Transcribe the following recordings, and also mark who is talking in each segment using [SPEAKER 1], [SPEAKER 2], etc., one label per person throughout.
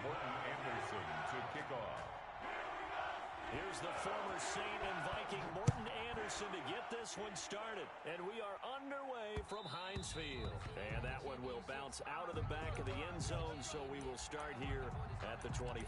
[SPEAKER 1] Morton Anderson to kick off.
[SPEAKER 2] Here's the former Saint and Viking Morton Anderson to get this one started. And we are underway from Heinz Field. And that one will bounce out of the back of the end zone, so we will start here at the 25.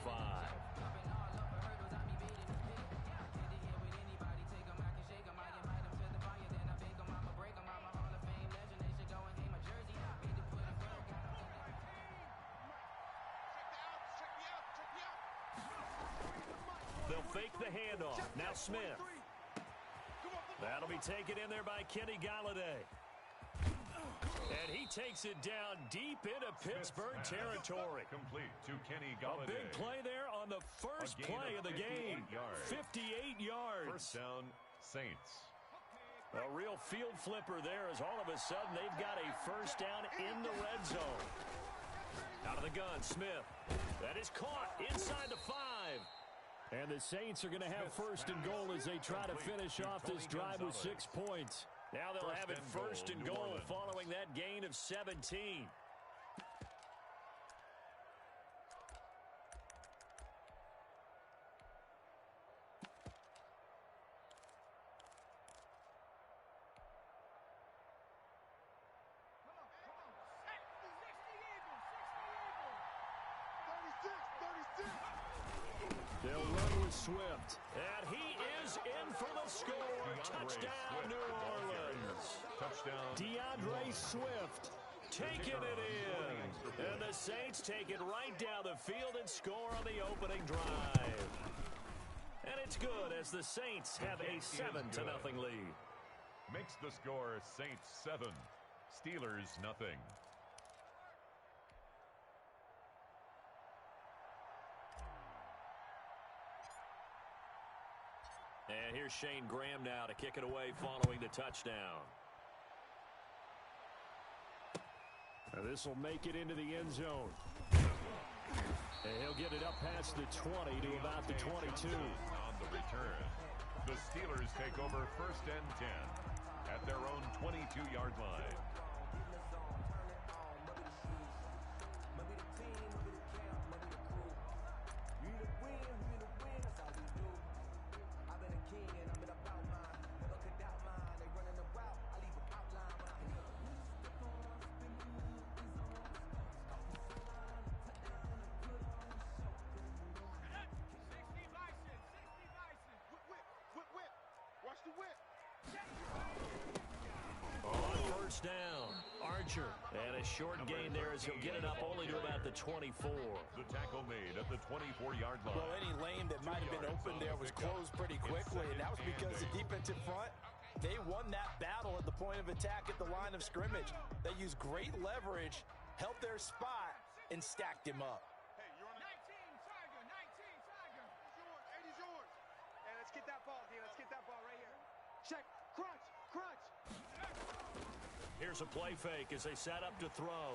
[SPEAKER 2] They'll fake the handoff. Now Smith. That'll be taken in there by Kenny Golladay. And he takes it down deep into Pittsburgh territory.
[SPEAKER 1] Complete to Kenny Golladay.
[SPEAKER 2] A big play there on the first play of the game. 58 yards.
[SPEAKER 1] First down, Saints.
[SPEAKER 2] A real field flipper there as all of a sudden they've got a first down in the red zone. Out of the gun, Smith. That is caught inside the 5. And the Saints are going to have first and goal as they try to finish off this drive with 6 points. Now they'll have it first and goal following that gain of 17. They'll run with Swift. And he is in for the score. Touchdown, New Orleans.
[SPEAKER 1] Touchdown.
[SPEAKER 2] DeAndre Swift taking it in. And the Saints take it right down the field and score on the opening drive. And it's good as the Saints have a 7-0 lead.
[SPEAKER 1] Makes the score Saints 7, Steelers nothing.
[SPEAKER 2] And here's Shane Graham now to kick it away following the touchdown. This will make it into the end zone. And he'll get it up past the 20 to about the 22.
[SPEAKER 1] On the return, the Steelers take over first and 10 at their own 22-yard line.
[SPEAKER 2] First down, Archer. And a short gain there as he'll get it up only to about the 24.
[SPEAKER 1] The tackle made at the 24-yard line.
[SPEAKER 3] Well, any lane that might have been open there was closed pretty quickly, and that was because the defensive front, they won that battle at the point of attack at the line of scrimmage. They used great leverage, held their spot, and stacked him up.
[SPEAKER 4] Hey, you're on 19, Tiger, 19, Tiger. It's yours, 80's yours. Hey, let's get that ball, D. Let's get that ball right here. Check, crunch, crunch.
[SPEAKER 2] Here's a play fake as they set up to throw.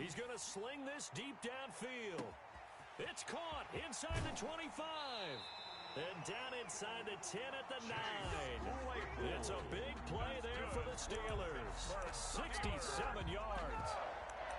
[SPEAKER 2] He's going to sling this deep downfield. It's caught inside the 25. And down inside the 10 at the 9. It's a big play there for the Steelers. 67 yards.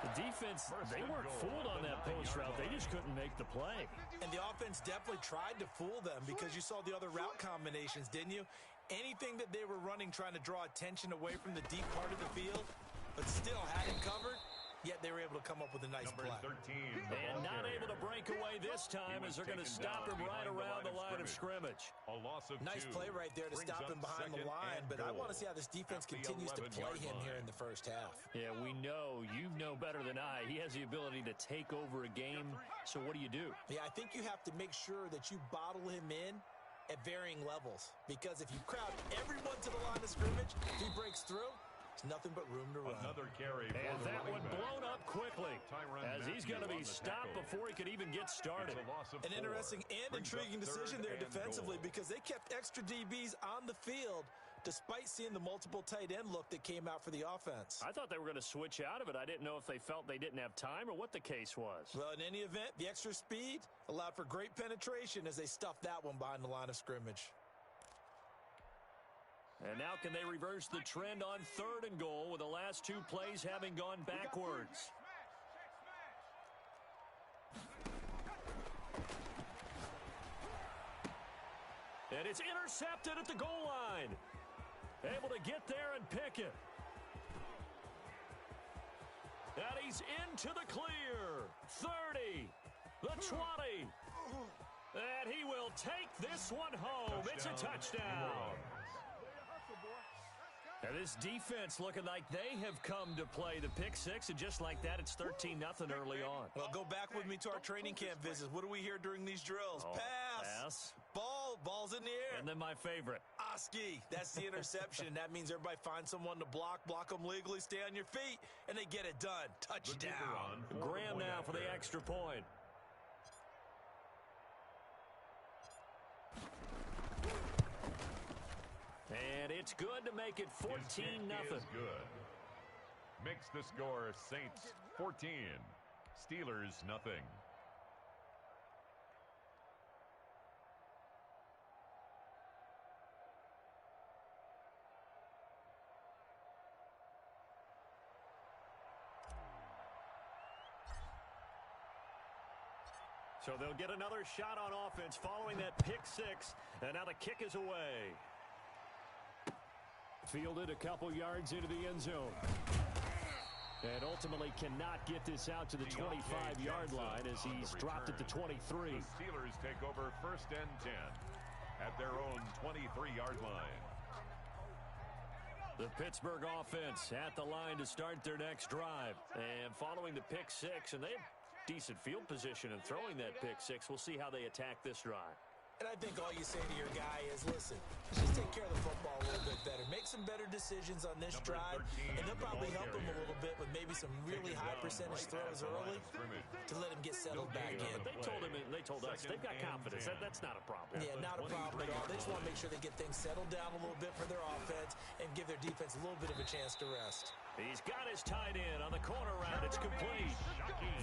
[SPEAKER 2] The defense, they weren't fooled on that post route. They just couldn't make the play.
[SPEAKER 3] And the offense definitely tried to fool them because you saw the other route combinations, didn't you? Anything that they were running trying to draw attention away from the deep part of the field, but still had it covered, yet they were able to come up with a nice play.
[SPEAKER 1] 13,
[SPEAKER 2] and not able to break away this time as they're going to stop him right around the line of scrimmage.
[SPEAKER 1] A loss of
[SPEAKER 3] nice
[SPEAKER 1] 2.
[SPEAKER 3] play right there to stop him behind the line, but I want to see how this defense continues to play him here in the first half.
[SPEAKER 2] Yeah, we know, you know better than I, he has the ability to take over a game, so what do you do?
[SPEAKER 3] Yeah, I think you have to make sure that you bottle him in at varying levels, because if you crowd everyone to the line of scrimmage, if he breaks through, it's nothing but room to run.
[SPEAKER 1] Another carry.
[SPEAKER 2] And that one blown up quickly as he's going to be stopped before he could even get started.
[SPEAKER 3] An interesting and intriguing decision there defensively because they kept extra DBs on the field despite seeing the multiple tight end look that came out for the offense.
[SPEAKER 2] I thought they were going to switch out of it. I didn't know if they felt they didn't have time or what the case was.
[SPEAKER 3] Well, in any event, the extra speed allowed for great penetration as they stuffed that one behind the line of scrimmage.
[SPEAKER 2] And now can they reverse the trend on 3rd and goal with the last 2 plays having gone backwards? And it's intercepted at the goal line. Able to get there and pick it. And he's into the clear. 30, the 20. And he will take this one home. It's a touchdown. And this defense looking like they have come to play the pick six, and just like that, it's 13-0 early on.
[SPEAKER 3] Well, go back with me to our training camp visits. What do we hear during these drills? Pass. Ball's in the air.
[SPEAKER 2] And then my favorite.
[SPEAKER 3] Oski. That's the interception. That means everybody finds someone to block them legally, stay on your feet, and they get it done. Touchdown.
[SPEAKER 2] Graham now for the extra point. And it's good to make it 14-0.
[SPEAKER 1] Good. Makes the score Saints 14, Steelers nothing.
[SPEAKER 2] So they'll get another shot on offense following that pick six, and now the kick is away. Fielded a couple yards into the end zone. And ultimately cannot get this out to the 25-yard line as he's dropped at the 23.
[SPEAKER 1] The Steelers take over 1st and 10 at their own 23-yard line.
[SPEAKER 2] The Pittsburgh offense at the line to start their next drive. And following the pick six, and they have decent field position in throwing that pick six. We'll see how they attack this drive.
[SPEAKER 3] And I think all you say to your guy is, listen, just take care of the football a little bit better. Make some better decisions on this drive, and they'll probably help him a little bit with maybe some really high percentage throws early to let him get settled back in.
[SPEAKER 2] But they told us they've got confidence. That's not a problem.
[SPEAKER 3] Yeah, not a problem at all. They just want to make sure they get things settled down a little bit for their offense and give their defense a little bit of a chance to rest.
[SPEAKER 2] He's got his tight end on the corner route. It's complete.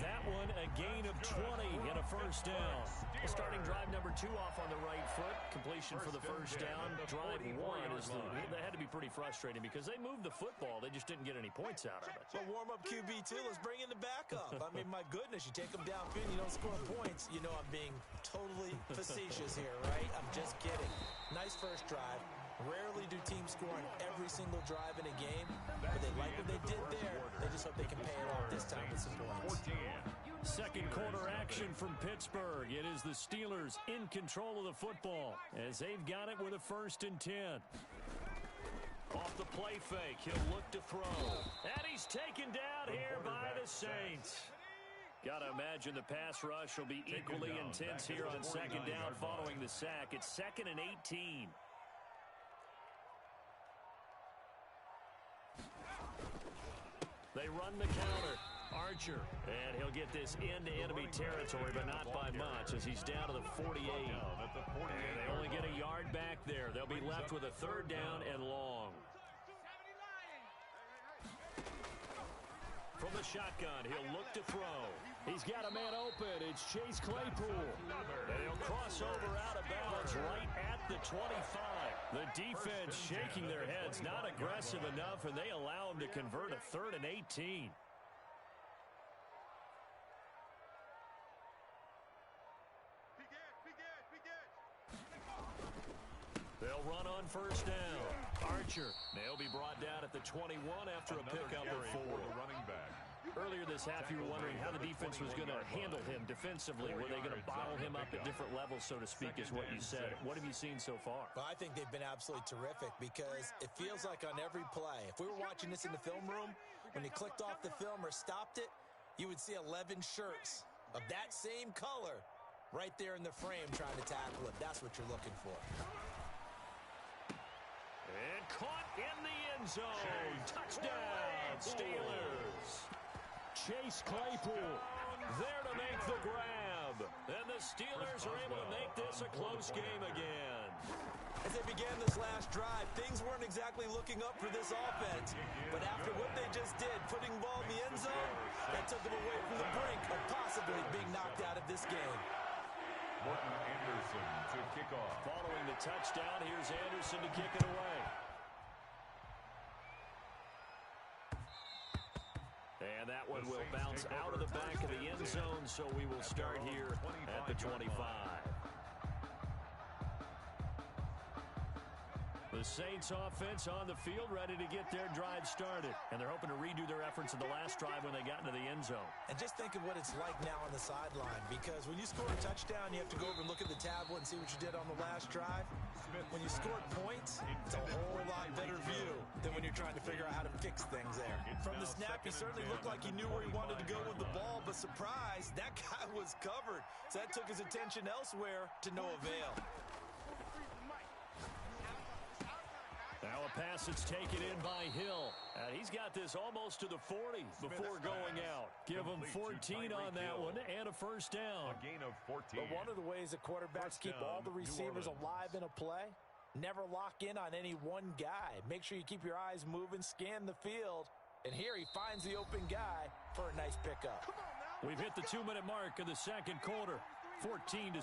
[SPEAKER 2] That one, a gain of 20 and a first down. Starting drive number 2 off on the right foot. Completion for the first down. Drive 1 is they had to be pretty frustrating because they moved the football. They just didn't get any points out of it.
[SPEAKER 3] But warm-up QB2, let's bring in the backup. I mean, my goodness, you take them downfield, you don't score points. You know I'm being totally facetious here, right? I'm just kidding. Nice first drive. Rarely do teams score on every single drive in a game, but they like what they did there. They just hope they can pay it off this time with some points.
[SPEAKER 2] Second quarter action from Pittsburgh. It is the Steelers in control of the football as they've got it with a 1st and 10. Off the play fake, he'll look to throw. And he's taken down here by the Saints. Got to imagine the pass rush will be equally intense here on 2nd down following the sack. It's 2nd and 18. They run the counter. Archer, and he'll get this into enemy territory, but not by much as he's down to the 48. And they only get a yard back there. They'll be left with a 3rd down and long. From the shotgun, he'll look to throw. He's got a man open. It's Chase Claypool. And he'll cross over out of bounds right at the 25. The defense shaking their heads, not aggressive enough, and they allow him to convert a 3rd and 18. They'll run on 1st down. Archer, they'll be brought down at the 21 after a pickup of 4. Earlier this half, you were wondering how the defense was going to handle him defensively. Were they going to bottle him up at different levels, so to speak, is what you said. What have you seen so far?
[SPEAKER 3] Well, I think they've been absolutely terrific because it feels like on every play, if we were watching this in the film room, when you clicked off the film or stopped it, you would see 11 shirts of that same color right there in the frame trying to tackle it. That's what you're looking for.
[SPEAKER 2] And caught in the end zone. Touchdown, Steelers. Chase Claypool there to make the grab. And the Steelers are able to make this a close game again.
[SPEAKER 3] As they began this last drive, things weren't exactly looking up for this offense. But after what they just did, putting the ball in the end zone, that took them away from the brink of possibly being knocked out of this game.
[SPEAKER 1] Morton Anderson to kick off.
[SPEAKER 2] Following the touchdown, here's Anderson to kick it away. And that one will bounce out of the back of the end zone, so we will start here at the 25. Saints offense on the field, ready to get their drive started. And they're hoping to redo their efforts in the last drive when they got into the end zone.
[SPEAKER 3] And just think of what it's like now on the sideline, because when you score a touchdown, you have to go over and look at the tablet and see what you did on the last drive. When you scored points, it's a whole lot better view than when you're trying to figure out how to fix things there. From the snap, he certainly looked like he knew where he wanted to go with the ball, but surprise, that guy was covered. So that took his attention elsewhere to no avail.
[SPEAKER 2] Now a pass that's taken in by Hill. And he's got this almost to the 40 before going out. Give him 14 on that one and a first down.
[SPEAKER 1] A gain of 14.
[SPEAKER 3] But one of the ways that quarterbacks keep all the receivers alive in a play, never lock in on any one guy. Make sure you keep your eyes moving, scan the field. And here he finds the open guy for a nice pickup.
[SPEAKER 2] We've hit the 2-minute mark of the second quarter. 14-7.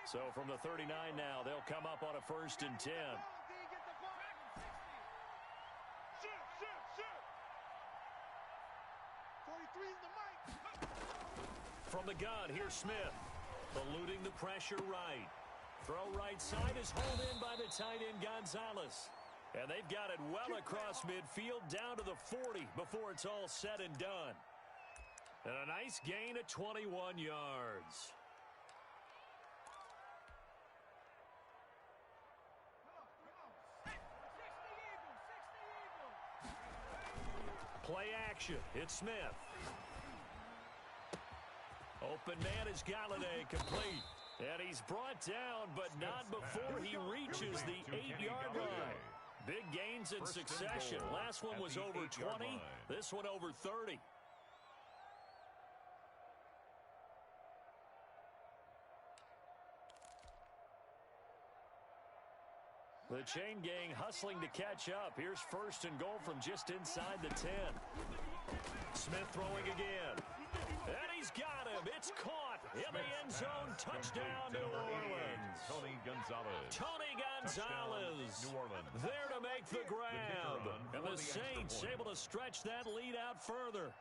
[SPEAKER 2] So from the 39 now, they'll come up on a 1st and 10. From the gun, here's Smith. Eluding the pressure right. Throw right side is hauled in by the tight end Gonzalez. And they've got it well across midfield down to the 40 before it's all said and done. And a nice gain of 21 yards. Play action. It's Smith. Open man is Galladay, complete. And he's brought down, but not before he reaches the 8-yard line. Big gains in succession. Last one was over 20. This one over 30. The chain gang hustling to catch up. Here's 1st and goal from just inside the 10. Smith throwing again. And he's got him. It's caught in the end zone. Touchdown, New Orleans.
[SPEAKER 1] Tony Gonzalez.
[SPEAKER 2] Tony Gonzalez
[SPEAKER 1] New Orleans.
[SPEAKER 2] there to make the grab. And the
[SPEAKER 1] extra
[SPEAKER 2] Saints
[SPEAKER 1] point.
[SPEAKER 2] able to stretch that lead out further.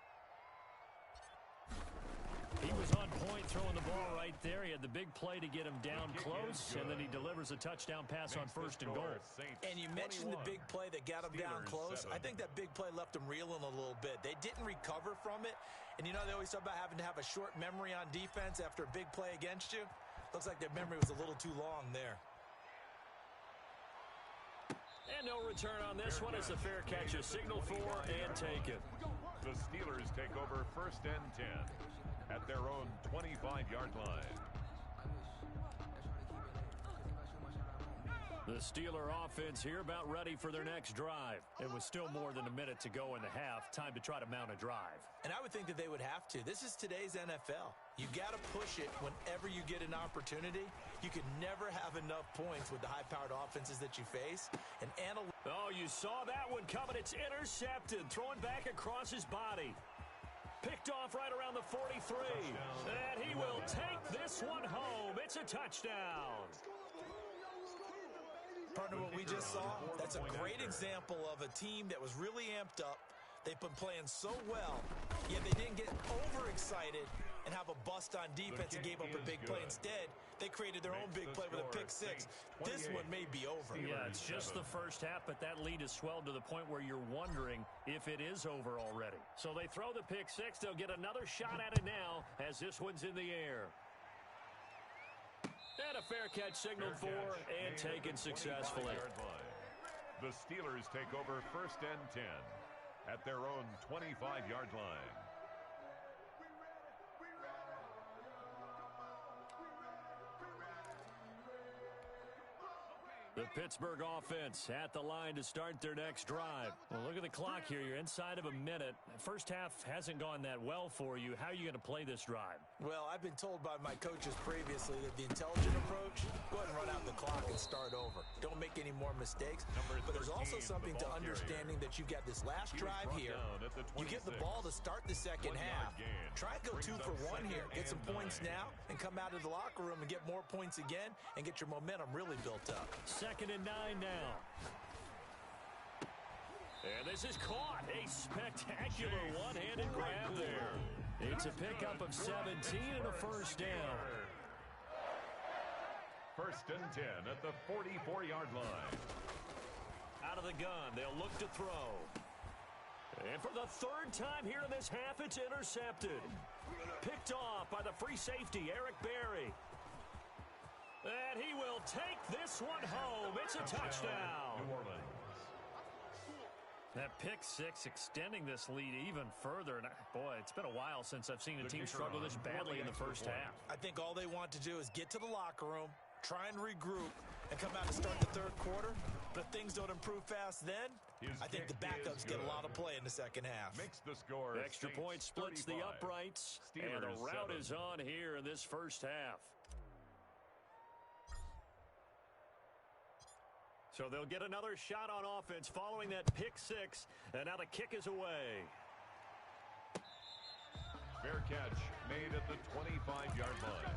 [SPEAKER 2] He was on point throwing the ball right there. He had the big play to get him down close, and then he delivers a touchdown pass on 1st and goal.
[SPEAKER 3] And you mentioned the big play that got him down close. I think that big play left him reeling a little bit. They didn't recover from it. And, you know, they always talk about having to have a short memory on defense after a big play against you. Looks like their memory was a little too long there.
[SPEAKER 2] And no return on this one as the fair catch is signaled for and taken.
[SPEAKER 1] The Steelers take over 1st and 10 at their own 25-yard line.
[SPEAKER 2] The Steeler offense here about ready for their next drive. It was still more than a minute to go in the half. Time to try to mount a drive.
[SPEAKER 3] And I would think that they would have to. This is today's NFL. You got to push it whenever you get an opportunity. You can never have enough points with the high-powered offenses that you face. And
[SPEAKER 2] oh, you saw that one coming. It's intercepted. Throwing back across his body. Picked off right around the 43. And he will take this one home. It's a touchdown.
[SPEAKER 3] Partner, what we just saw, that's a great example of a team that was really amped up. They've been playing so well, yet they didn't get overexcited and have a bust on defense and gave up a big play. Instead, they created their own big play with a pick six. This one may be over.
[SPEAKER 2] Yeah, it's just the first half, but that lead has swelled to the point where you're wondering if it is over already. So they throw the pick six. They'll get another shot at it now as this one's in the air. And a fair catch signaled for and taken successfully.
[SPEAKER 1] The Steelers take over 1st and 10 at their own 25-yard line.
[SPEAKER 2] The Pittsburgh offense at the line to start their next drive. Well, look at the clock here. You're inside of a minute. First half hasn't gone that well for you. How are you going to play this drive?
[SPEAKER 3] Well, I've been told by my coaches previously that the intelligent approach, go ahead and run out the clock and start over. Don't make any more mistakes. But there's also something to understanding that you've got this last drive here. You get the ball to start the second half. Try and go 2 for 1 here. Get some points now and come out of the locker room and get more points again and get your momentum really built up.
[SPEAKER 2] 2nd and 9 now. And this is caught. A spectacular one-handed grab there. It's a pickup of 17 and a first down.
[SPEAKER 1] 1st and 10 at the 44-yard line.
[SPEAKER 2] Out of the gun, they'll look to throw. And for the third time here in this half, it's intercepted. Picked off by the free safety, Eric Berry. And he will take this one home. It's a touchdown.
[SPEAKER 1] New Orleans.
[SPEAKER 2] That pick six extending this lead even further. And boy, it's been a while since I've seen a team struggle this badly in the first half.
[SPEAKER 3] I think all they want to do is get to the locker room, try and regroup, and come out and start the third quarter. But if things don't improve fast then, I think the backups get a lot of play in the second half.
[SPEAKER 1] Makes the score.
[SPEAKER 2] Extra point splits the uprights. And the route is on here in this first half. So they'll get another shot on offense following that pick six. And now the kick is away.
[SPEAKER 1] Fair catch made at the 25-yard line.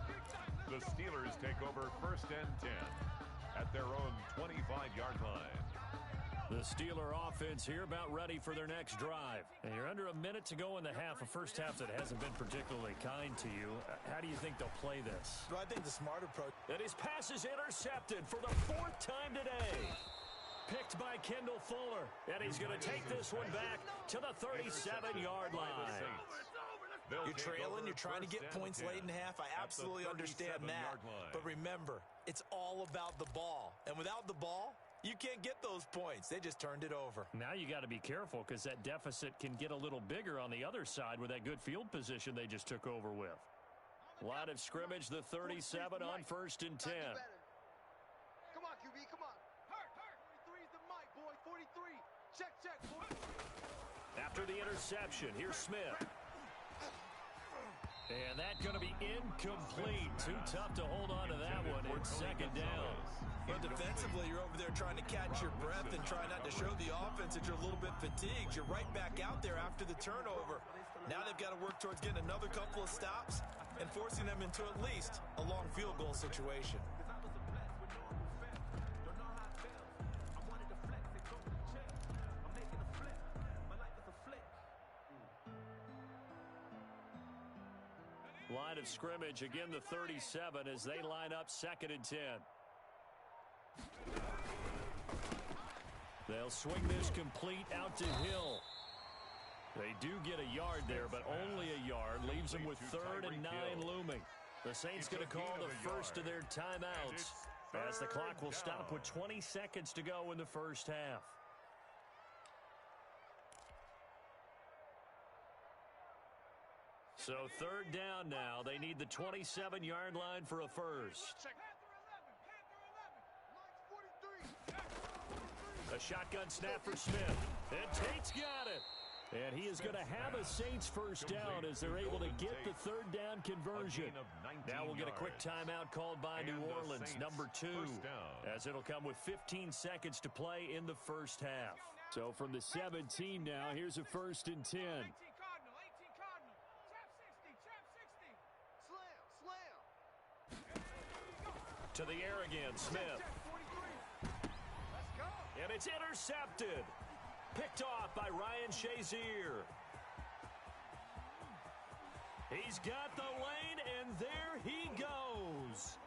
[SPEAKER 1] The Steelers take over first and 10 at their own 25-yard line.
[SPEAKER 2] The Steeler offense here about ready for their next drive. And you're under a minute to go in the half, a first half that hasn't been particularly kind to you. How do you think they'll play this?
[SPEAKER 3] Well, I think the smart approach.
[SPEAKER 2] And his pass is intercepted for the fourth time today. Picked by Kendall Fuller. And he's going to take this one back to the 37-yard line.
[SPEAKER 3] You're trailing, you're trying to get points late in the half. I absolutely understand that. But remember, it's all about the ball. And without the ball, you can't get those points. They just turned it over.
[SPEAKER 2] Now you got to be careful because that deficit can get a little bigger on the other side with that good field position they just took over with. Line of scrimmage, the 37 on first and 10.
[SPEAKER 4] Come on, QB, come on. 43 is the mic, boy. 43. Check, boy.
[SPEAKER 2] After the interception, here's Smith. And that's going to be incomplete. Too tough to hold on to that one. It's second down.
[SPEAKER 3] But defensively, you're over there trying to catch your breath and try not to show the offense that you're a little bit fatigued. You're right back out there after the turnover. Now they've got to work towards getting another couple of stops and forcing them into at least a long field goal situation.
[SPEAKER 2] Line of scrimmage, again the 37 as they line up second and 10. They'll swing this complete out to Hill. They do get a yard there, but only a yard. Leaves them with 3rd and 9 looming. The Saints going to call the first of their timeouts as the clock will stop with 20 seconds to go in the first half. So 3rd down now. They need the 27-yard line for a first. A shotgun snap for Smith. And Tate's got it. And he is going to have a Saints first down as they're able to get the 3rd down conversion. Now we'll get a quick timeout called by New Orleans, number 2, as it'll come with 15 seconds to play in the first half. So from the 17 now, here's a 1st and 10. To the air again, Smith. And it's intercepted. Picked off by Ryan Shazier. He's got the lane, and there he goes.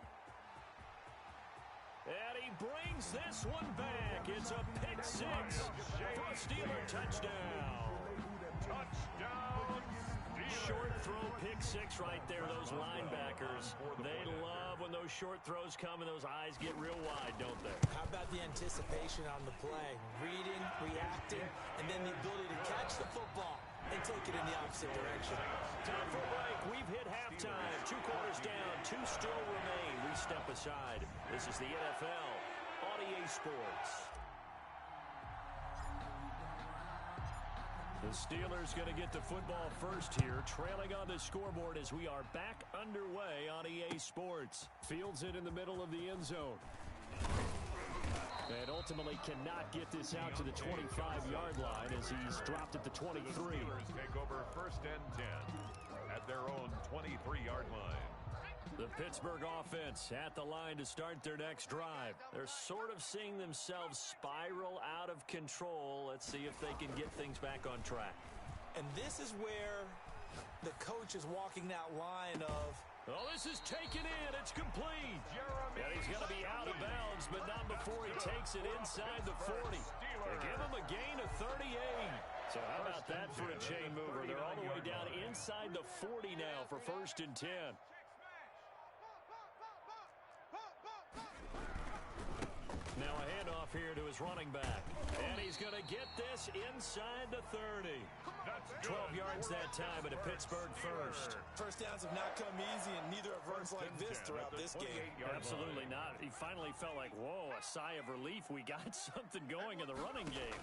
[SPEAKER 2] And he brings this one back. It's a pick six for a Steeler touchdown.
[SPEAKER 1] Touchdown.
[SPEAKER 2] Short throw pick six right there. Those linebackers, they love when those short throws come and those eyes get real wide, don't they?
[SPEAKER 3] How about the anticipation on the play? Reading, reacting, and then the ability to catch the football and take it in the opposite direction.
[SPEAKER 2] Time for a break. We've hit halftime. 2 quarters down. 2 still remain. We step aside. This is the NFL on EA Sports. The Steelers going to get the football first here, trailing on the scoreboard as we are back underway on EA Sports. Fields it in the middle of the end zone. And ultimately cannot get this out to the 25-yard line as he's dropped at the 23.
[SPEAKER 1] The Steelers take over first and 10 at their own 23-yard line.
[SPEAKER 2] The Pittsburgh offense at the line to start their next drive. They're sort of seeing themselves spiral out of control. Let's see if they can get things back on track.
[SPEAKER 3] And this is where the coach is walking that line of
[SPEAKER 2] Oh, this is taken in. It's complete. And he's going to be out of bounds, but not before he takes it inside the 40. They give him a gain of 38. So how about that for a chain mover? They're all the way down inside the 40 now for 1st and 10. Now a handoff here to his running back. And he's going to get this inside the 30. 12 yards that time at a Pittsburgh first.
[SPEAKER 3] First downs have not come easy, and neither have runs like this throughout this game.
[SPEAKER 2] Absolutely not. He finally felt like, whoa, a sigh of relief. We got something going in the running game.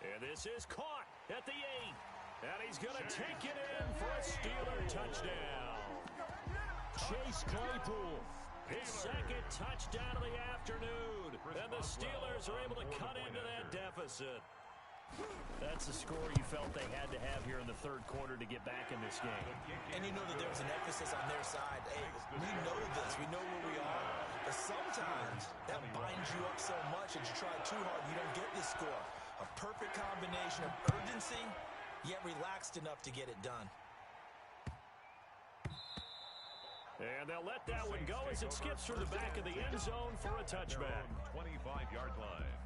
[SPEAKER 2] And this is caught at the 8. And he's going to take it in for a Steeler touchdown. Chase Claypool. His second touchdown of the afternoon. And the Steelers are able to cut into that deficit. That's the score you felt they had to have here in the third quarter to get back in this game.
[SPEAKER 3] And you know that there was an emphasis on their side. Hey, we know this. We know where we are. But sometimes that binds you up so much that you try too hard, you don't get this score. A perfect combination of urgency, yet relaxed enough to get it done.
[SPEAKER 2] And they'll let that one go as it skips through the back of the end zone for a touchback.
[SPEAKER 1] 25-yard line.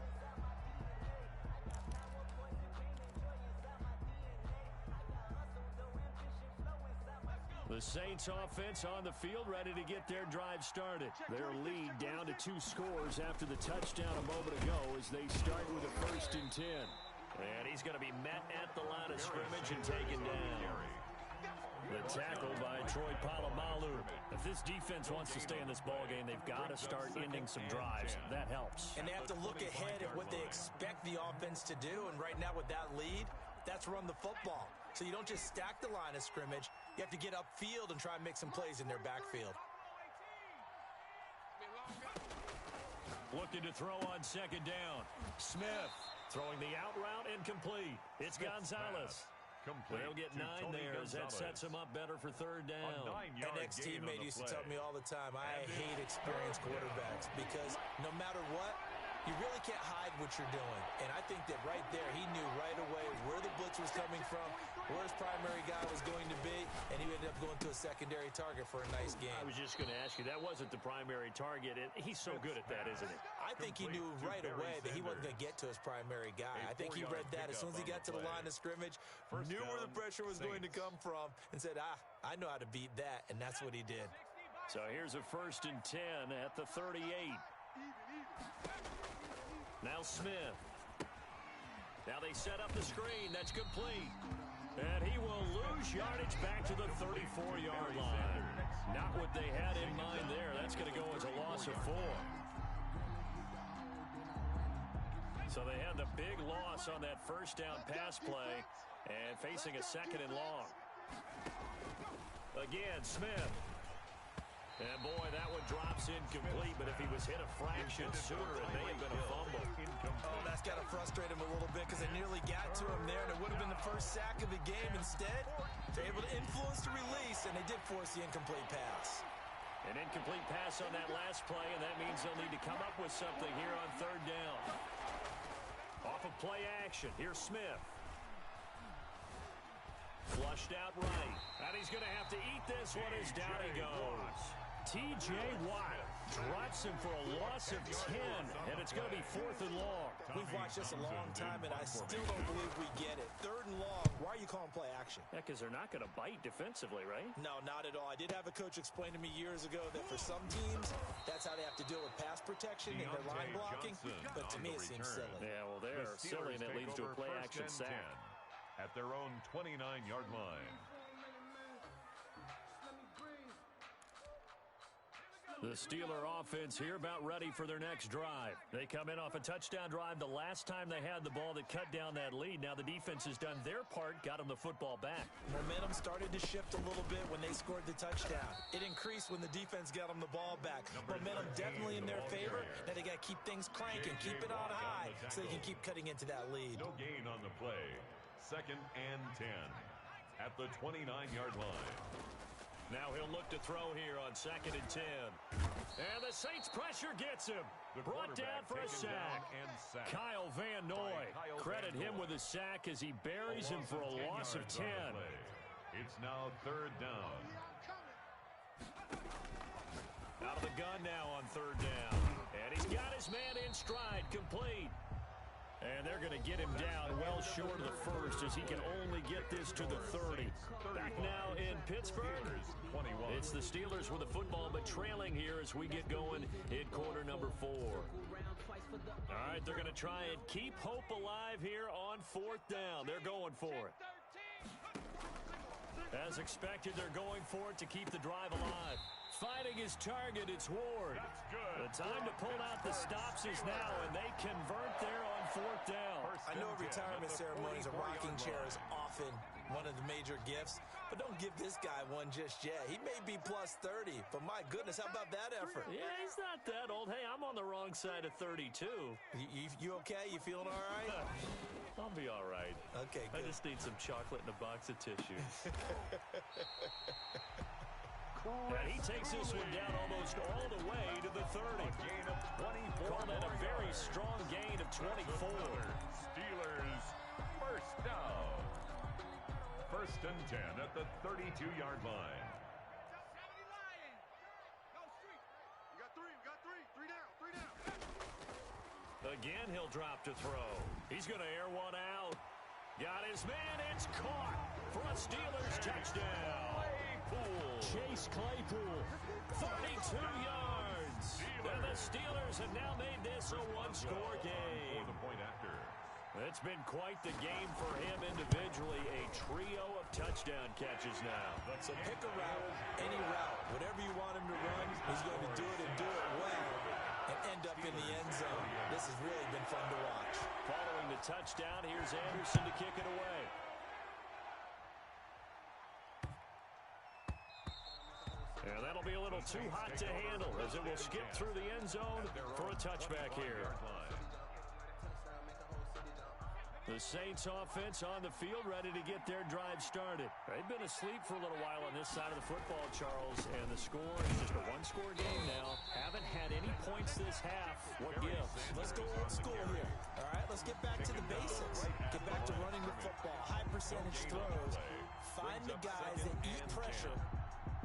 [SPEAKER 2] The Saints offense on the field ready to get their drive started. Their lead down to 2 scores after the touchdown a moment ago as they start with a 1st and 10. And he's going to be met at the line of scrimmage and taken down. The tackle by Troy Polamalu. If this defense wants to stay in this ballgame, they've got to start ending some drives. That helps.
[SPEAKER 3] And they have to look ahead at what they expect the offense to do. And right now with that lead, that's run the football. So you don't just stack the line of scrimmage. You have to get upfield and try and make some plays in their backfield.
[SPEAKER 2] Looking to throw on 2nd down. Smith throwing the out route incomplete. It's Gonzalez. They'll get 9 there as that sets him up better for 3rd down.
[SPEAKER 3] An ex-teammate used to tell me all the time, I hate experienced quarterbacks because no matter what, you really can't hide what you're doing. And I think that right there, he knew right away where the blitz was coming from, where his primary guy was going to be, and he ended up going to a secondary target for a nice game.
[SPEAKER 2] I was just going to ask you, that wasn't the primary target. He's so good at that, isn't he?
[SPEAKER 3] I think he knew right away that he wasn't going to get to his primary guy. I think he read that as soon as he got to the line of scrimmage, knew where the pressure was going to come from, and said, I know how to beat that, and that's what he did.
[SPEAKER 2] So here's a 1st and 10 at the 38. Now Smith. Now they set up the screen. That's complete. And he will lose yardage back to the 34-yard line. Not what they had in mind there. That's going to go as a loss of 4. So they had the big loss on that 1st down pass play and facing a 2nd and long. Again, Smith. And boy, that one drops incomplete, but if he was hit a fraction sooner, it may have been a fumble.
[SPEAKER 3] Oh, that's got to frustrate him a little bit because they nearly got to him there, and it would have been the first sack of the game. Instead, they're able to influence the release, and they did force the incomplete pass.
[SPEAKER 2] An incomplete pass on that last play, and that means they'll need to come up with something here on 3rd down. Off of play action, here's Smith. Flushed out right, and he's going to have to eat this one as down he goes. T.J. Watt drops him for a loss of 10, and it's going to be 4th and long.
[SPEAKER 3] We've watched this a long time, and I still don't believe we get it. 3rd and long, why are you calling play action?
[SPEAKER 2] Yeah, because they're not going to bite defensively, right?
[SPEAKER 3] No, not at all. I did have a coach explain to me years ago that for some teams, that's how they have to deal with pass protection and their line blocking, but to me it seems silly.
[SPEAKER 2] Yeah, well, they're silly, and it leads to a play action sack.
[SPEAKER 1] At their own 29-yard line.
[SPEAKER 2] The Steeler offense here about ready for their next drive. They come in off a touchdown drive the last time they had the ball that cut down that lead. Now the defense has done their part, got them the football back.
[SPEAKER 3] Momentum started to shift a little bit when they scored the touchdown. It increased when the defense got them the ball back. Momentum definitely in their favor. Now they got to keep things cranking, keep it on high so they can keep cutting into that lead.
[SPEAKER 1] No gain on the play. 2nd and 10 at the 29-yard line.
[SPEAKER 2] Now he'll look to throw here on 2nd and 10. And the Saints pressure gets him. Brought down for a sack. Kyle Van Noy. Credit him with a sack as he buries him for a loss of 10.
[SPEAKER 1] It's now third down.
[SPEAKER 2] Out of the gun now on third down. And he's got his man in stride, complete. And they're going to get him down well short of the first as he can only get this to the 30. Back now in Pittsburgh. It's the Steelers with the football, but trailing here as we get going in quarter number 4. All right, they're going to try and keep hope alive here on fourth down. They're going for it. As expected, they're going for it to keep the drive alive. Finding his target, it's Ward. The time to pull out the stops is now, and they convert there on fourth down.
[SPEAKER 3] I know retirement ceremonies, a rocking chair is often one of the major gifts, but don't give this guy one just yet. He may be plus 30, but my goodness, how about that effort?
[SPEAKER 2] Yeah, he's not that old. Hey, I'm on the wrong side of 32.
[SPEAKER 3] You okay? You feeling all right?
[SPEAKER 2] I'll be all right.
[SPEAKER 3] Okay, good.
[SPEAKER 2] I just need some chocolate and a box of tissue. And he takes this one down almost all the way to the 30.
[SPEAKER 1] Gain of 24.
[SPEAKER 2] Call that a very strong gain of 24.
[SPEAKER 1] Steelers first down. First and 10 at the 32-yard line.
[SPEAKER 4] You got three. Three down.
[SPEAKER 2] Again, he'll drop to throw. He's going to air one out. Got his man. It's caught for a Steelers touchdown. Chase Claypool, 32 yards. And the Steelers have now made this a one-score game.
[SPEAKER 1] The point after.
[SPEAKER 2] It's been quite the game for him individually. A trio of touchdown catches now.
[SPEAKER 3] So pick a route, any route, whatever you want him to run, he's going to do it and do it well and end up in the end zone. This has really been fun to watch.
[SPEAKER 2] Following the touchdown, here's Anderson to kick it away. And that'll be a little too hot to handle as it will skip through the end zone for a touchback here. The Saints offense on the field ready to get their drive started. They've been asleep for a little while on this side of the football, Charles, and the score is just a one-score game now. Haven't had any points this half. What gives?
[SPEAKER 3] Let's go old school here. All right, let's get back to the basics. Get back to running the football, high percentage throws. Find the guys that eat pressure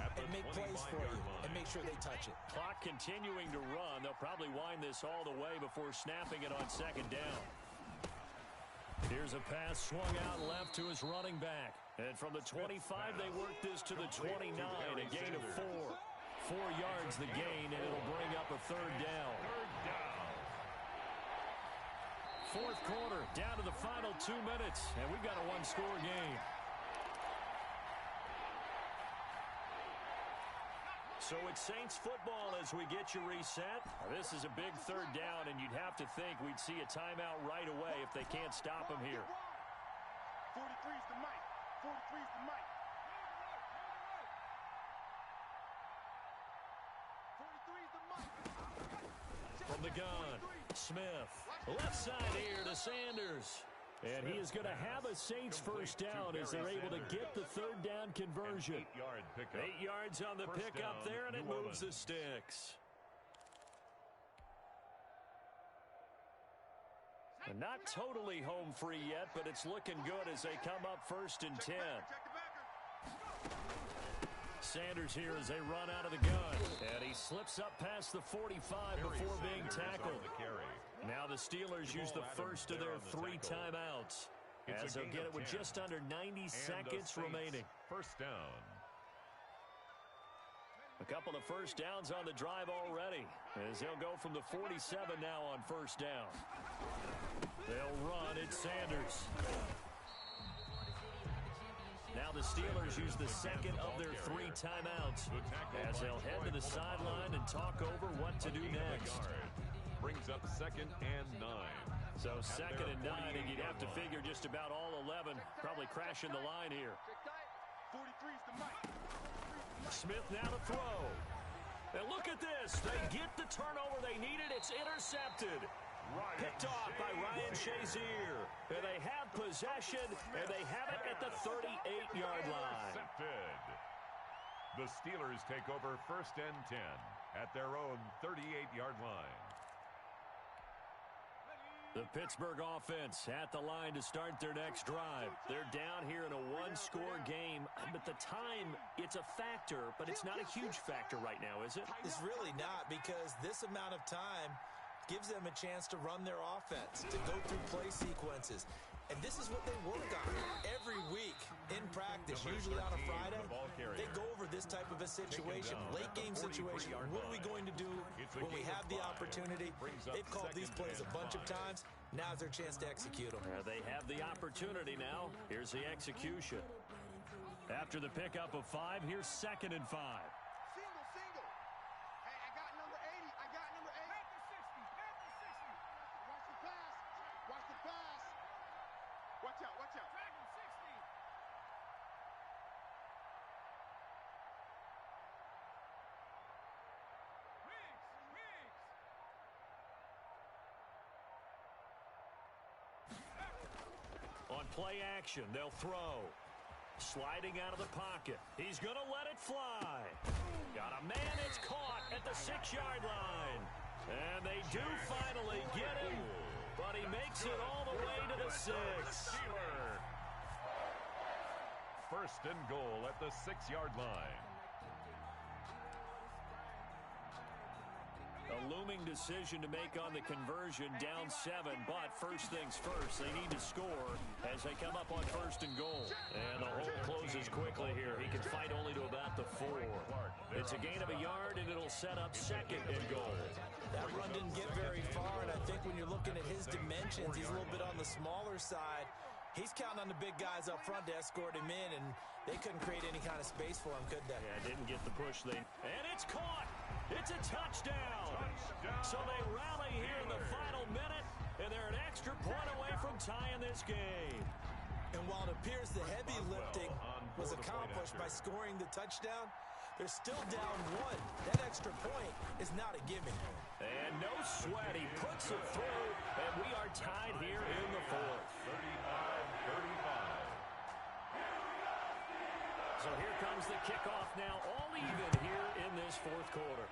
[SPEAKER 3] and make plays for you and make sure they touch it.
[SPEAKER 2] Clock continuing to run. They'll probably wind this all the way before snapping it on second down. Here's a pass swung out left to his running back. And from the 25, they work this to the 29, a gain of 4. 4 yards the gain, and it'll bring up a third down. Fourth quarter, down to the final 2 minutes, and we've got a one-score game. So it's Saints football as we get you reset. This is a big third down, and you'd have to think we'd see a timeout right away if they can't stop him here.
[SPEAKER 4] 43's the mic. 43's the mic. 43's the mic.
[SPEAKER 2] From the gun, Smith. Left side here to Sanders. And he is going to have a Saints first down as they're able to get the third down conversion.
[SPEAKER 1] 8-yard pickup.
[SPEAKER 2] 8 yards on the pickup there, and it moves the sticks. And not totally home free yet, but it's looking good as they come up first and 10. Sanders here as they run out of the gun. And he slips up past the 45 before being tackled. Now the Steelers use the first of their 3 timeouts as they'll get it with just under 90 seconds remaining.
[SPEAKER 1] First down.
[SPEAKER 2] A couple of first downs on the drive already as they'll go from the 47 now on first down. They'll run. It's Sanders. Now the Steelers use the second of their 3 timeouts as they'll head to the sideline and talk over what to do next.
[SPEAKER 1] Brings up second and 9.
[SPEAKER 2] So second and 9, and you'd have to figure just about all 11 probably crashing the line here.
[SPEAKER 4] 43's the mic.
[SPEAKER 2] Smith now to throw. And look at this. They get the turnover they needed. It's intercepted. Picked off by Ryan Shazier. And they have possession, and they have it at the 38-yard line.
[SPEAKER 1] The Steelers take over first and 10 at their own 38-yard line.
[SPEAKER 2] The Pittsburgh offense at the line to start their next drive. They're down here in a 1-score one-score game, but the time, it's a factor, but it's not a huge factor right now, is it?
[SPEAKER 3] It's really not, because this amount of time gives them a chance to run their offense, to go through play sequences. And this is what they work on every week in practice, usually on a Friday. They go over this type of a situation, late-game situation. What are we going to do when we have the opportunity? They've called these plays a bunch of times. Now's their chance to execute them.
[SPEAKER 2] They have the opportunity now. Here's the execution. After the pickup of 5, here's 2nd and 5.
[SPEAKER 4] Single. Hey, I got number 80. At the 60. Watch the pass. Watch out. Dragon 60.
[SPEAKER 2] On play action, they'll throw. Sliding out of the pocket. He's going to let it fly. Got a man, it's caught at the 6-yard line. And they do finally get him, but he makes it all the way to the 6.
[SPEAKER 1] First and goal at the 6-yard line.
[SPEAKER 2] A looming decision to make on the conversion, down 7, but first things first, they need to score as they come up on 1st and goal. And the hole closes quickly here. He can fight only to about the 4. It's a gain of a yard, and it'll set up 2nd and goal.
[SPEAKER 3] That run didn't get very far, and I think when you're looking at his dimensions, he's a little bit on the smaller side. He's counting on the big guys up front to escort him in, and they couldn't create any kind of space for him, could they?
[SPEAKER 2] Yeah, didn't get the push. And it's caught. It's a touchdown. So they rally here in the final minute, and they're an extra point away from tying this game.
[SPEAKER 3] And while it appears the heavy lifting was accomplished by scoring the touchdown, they're still down 1. That extra point is not a gimme.
[SPEAKER 2] And no sweat. He puts it through, and we are tied here in the 4th. 35-35. So here comes the kickoff now, all even here in this 4th quarter.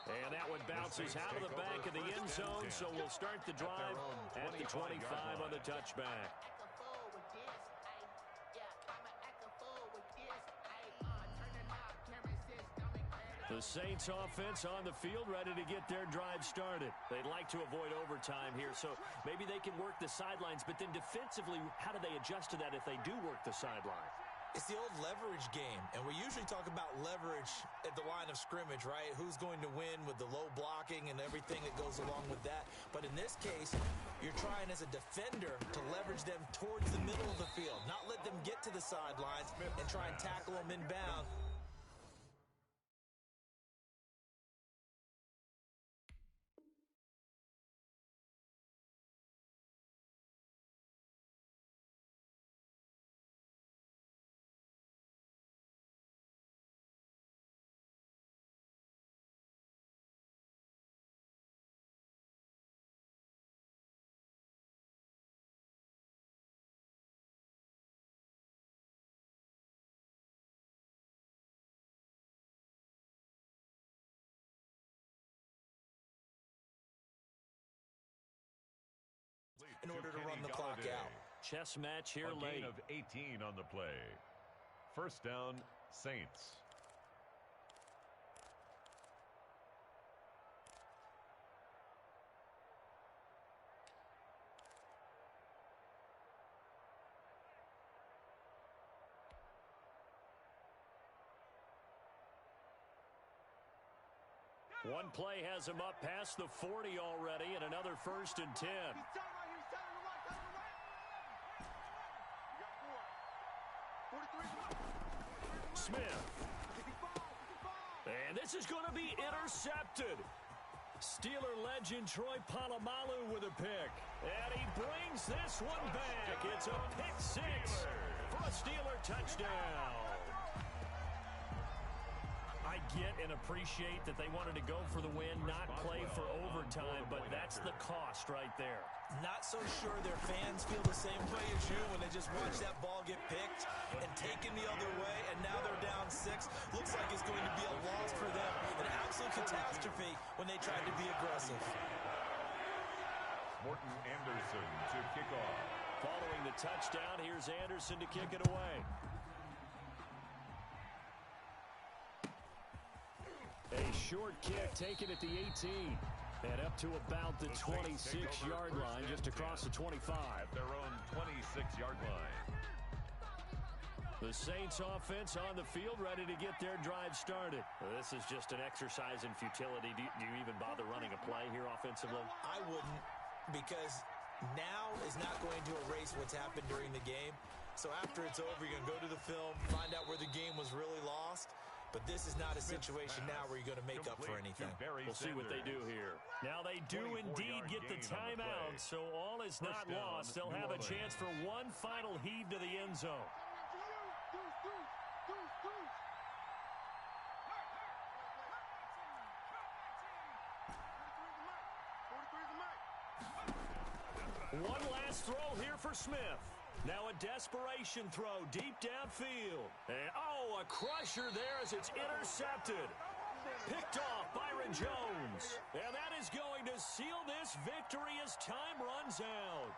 [SPEAKER 2] And that one bounces out of the back of the end zone, so we'll start the drive at the 25 on the touchback. The Saints offense on the field, ready to get their drive started. They'd like to avoid overtime here, so maybe they can work the sidelines, but then defensively, how do they adjust to that if they do work the sideline?
[SPEAKER 3] It's the old leverage game, and we usually talk about leverage at the line of scrimmage, right? Who's going to win with the low blocking and everything that goes along with that. But in this case, you're trying as a defender to leverage them towards the middle of the field, not let them get to the sidelines and try and tackle them inbound. In order to run the clock out.
[SPEAKER 2] Chess match here
[SPEAKER 1] A
[SPEAKER 2] late.
[SPEAKER 1] gain of 18 on the play. First down, Saints.
[SPEAKER 2] One play has him up past the 40 already, and another 1st and 10. Smith. And this is going to be intercepted. Steeler legend Troy Polamalu with a pick. And he brings this one back. It's a pick 6 for a Steeler touchdown. I get and appreciate that they wanted to go for the win, not play for overtime, but that's the cost right there.
[SPEAKER 3] Not so sure their fans feel the same way as you when they just watch that ball get picked and taken the other way, and now they're down 6. Looks like it's going to be a loss for them. An absolute catastrophe when they tried to be aggressive.
[SPEAKER 1] Morton Anderson to kick off.
[SPEAKER 2] Following the touchdown. Here's Anderson to kick it away. A short kick taken at the 18. And up to about the 26-yard line, just across the 25.
[SPEAKER 1] At their own 26-yard line.
[SPEAKER 2] The Saints offense on the field, ready to get their drive started. This is just an exercise in futility. Do you even bother running a play here offensively?
[SPEAKER 3] I wouldn't, because now is not going to erase what's happened during the game. So after it's over, you're going to go to the film, find out where the game was really lost. But this is not a situation now where you're going to make up for anything.
[SPEAKER 2] We'll see what they do here. Now they do indeed get the timeout, so all is not lost. They'll have a chance for one final heave to the end zone. One last throw here for Smith. Now a desperation throw deep downfield. And, a crusher there as it's intercepted. Picked off Byron Jones. And that is going to seal this victory as time runs out.